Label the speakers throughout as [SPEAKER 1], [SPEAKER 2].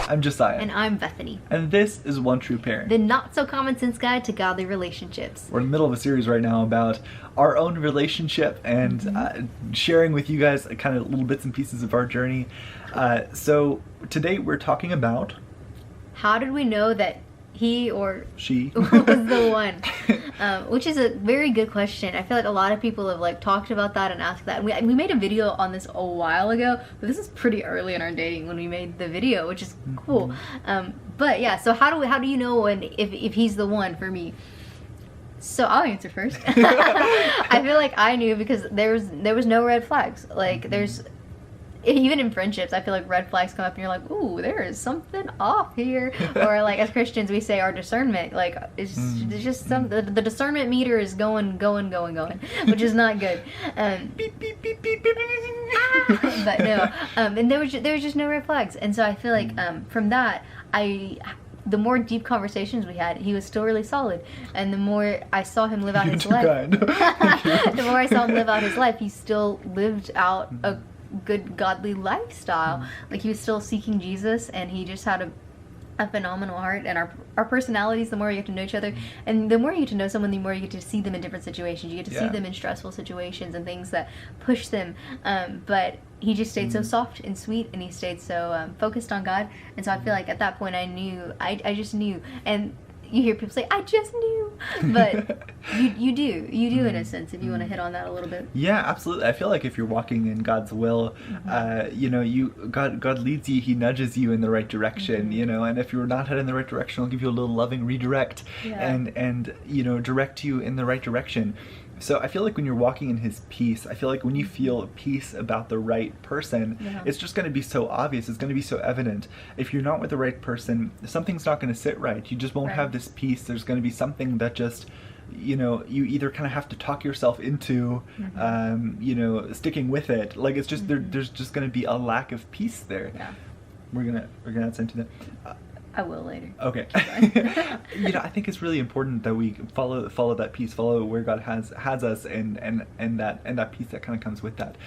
[SPEAKER 1] I'm Josiah.
[SPEAKER 2] And I'm Bethany.
[SPEAKER 1] And this is One True Parent,
[SPEAKER 2] The not so common sense guide to godly relationships.
[SPEAKER 1] We're in the middle of a series right now about our own relationship and sharing with you guys kind of little bits and pieces of our journey. So today we're talking about...
[SPEAKER 2] How did we know that he or
[SPEAKER 1] she
[SPEAKER 2] was the one? Which is a very good question. I feel like a lot of people have talked about that and asked that. We made a video on this a while ago, but this is pretty early in our dating when we made the video, which is cool. But yeah, so how do you know if he's the one for me? So I'll answer first. I feel like I knew because there was no red flags. Even in friendships, I feel like red flags come up and you're like, ooh, there is something off here. Or as Christians, we say our discernment, it's just the discernment meter is going, which is not good.
[SPEAKER 1] beep, beep, beep, beep, beep, beep, beep.
[SPEAKER 2] But no, and there was just no red flags. And so I feel like from that, the more deep conversations we had, he was still really solid. And the more I saw him live out his life, the more I saw him live out his life, he still lived out a good godly lifestyle. He was still seeking Jesus, and he just had a phenomenal heart. And our personalities, the more you get to know each other, and the more you get to know someone, the more you get to see them in different situations. You get to see them in stressful situations and things that push them, but he just stayed so soft and sweet, and he stayed so focused on God. And so I feel like at that point I just knew. And you hear people say, I just knew, but you do in a sense, if you want to hit on that a little bit.
[SPEAKER 1] Yeah, absolutely. I feel like if you're walking in God's will, God leads you, he nudges you in the right direction, and if you're not heading in the right direction, he'll give you a little loving redirect and direct you in the right direction. So I feel like when you're walking in his peace, I feel like when you feel peace about the right person, it's just going to be so obvious. It's going to be so evident. If you're not with the right person, something's not going to sit right. You just won't have this peace. There's going to be something that just, you either kind of have to talk yourself into, sticking with it. It's just, there's just going to be a lack of peace there. Yeah. We're gonna add something to that.
[SPEAKER 2] I will later.
[SPEAKER 1] Okay. I think it's really important that we follow that peace, follow where God has us, and that peace that kind of comes with that.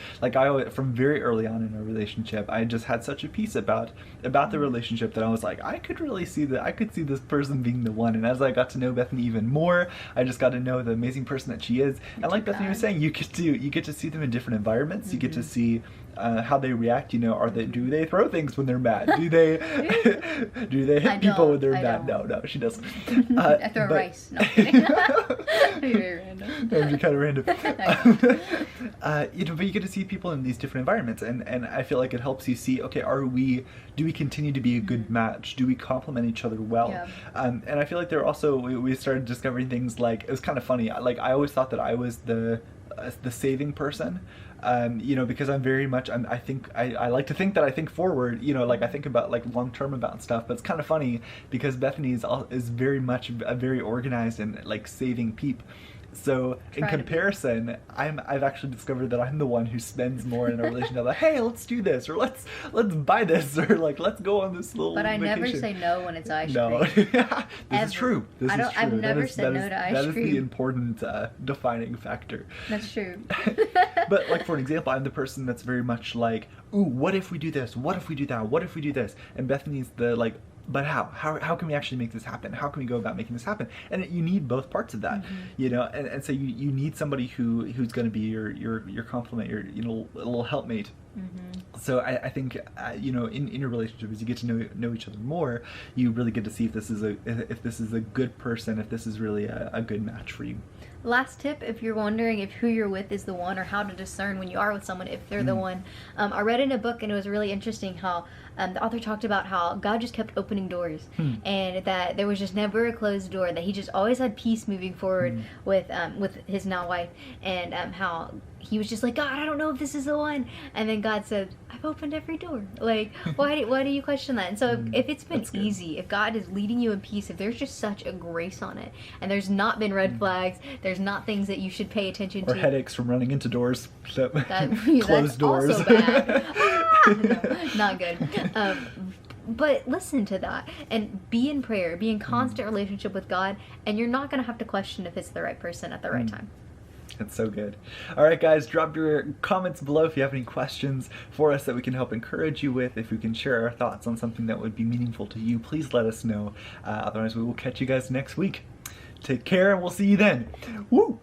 [SPEAKER 1] From very early on in our relationship, I just had such a peace about the relationship that I was like, I could really see that. I could see this person being the one. And as I got to know Bethany even more, I just got to know the amazing person that she is. And like Bethany was saying, you get to see them in different environments. You get to see how they react. Do they throw things when they're mad? Do they hit people when they're mad? No, she doesn't.
[SPEAKER 2] I throw rice. No, very random.
[SPEAKER 1] That would be kind of random. But you get to see people in these different environments, and I feel like it helps you see, okay, do we continue to be a good match? Do we complement each other well? Yeah. And I feel like we started discovering things it was kind of funny. I always thought that I was the saving person. Because I'm very much, I like to think that I think forward, I think about long term about stuff, but it's kind of funny because Bethany is very much a very organized and saving peep. So in comparison, I've actually discovered that I'm the one who spends more in a relationship. Hey, let's do this, or let's buy this, or let's go on this little vacation.
[SPEAKER 2] But I never say no when it's ice cream.
[SPEAKER 1] No, this is true.
[SPEAKER 2] I've never said no to ice cream.
[SPEAKER 1] That is the important defining factor.
[SPEAKER 2] That's true.
[SPEAKER 1] But for an example, I'm the person that's very much ooh, what if we do this? What if we do that? What if we do this? And Bethany's the but how can we actually make this happen? How can we go about making this happen? And you need both parts of that, and so you need somebody who's going to be your complement, your little helpmate. So I think in your relationship, as you get to know each other more, you really get to see if this is a good person, if this is really a good match for you.
[SPEAKER 2] Last tip, if you're wondering if who you're with is the one, or how to discern when you are with someone if they're the one. I read in a book, and it was really interesting how the author talked about how God just kept opening doors, and that there was just never a closed door, that he just always had peace moving forward with his now wife, and how he was just like, God, I don't know if this is the one. And then God said, I've opened every door. Why do you question that? And so if it's been easy, if God is leading you in peace, if there's just such a grace on it, and there's not been red flags, there's not things that you should pay attention to.
[SPEAKER 1] Or headaches from running into doors. Closed
[SPEAKER 2] that's
[SPEAKER 1] doors.
[SPEAKER 2] Also bad. No, not good. But listen to that and be in prayer, be in constant relationship with God, and you're not going to have to question if it's the right person at the right time.
[SPEAKER 1] It's so good. All right, guys, drop your comments below if you have any questions for us that we can help encourage you with. If we can share our thoughts on something that would be meaningful to you, please let us know. Otherwise, we will catch you guys next week. Take care, and we'll see you then. Woo!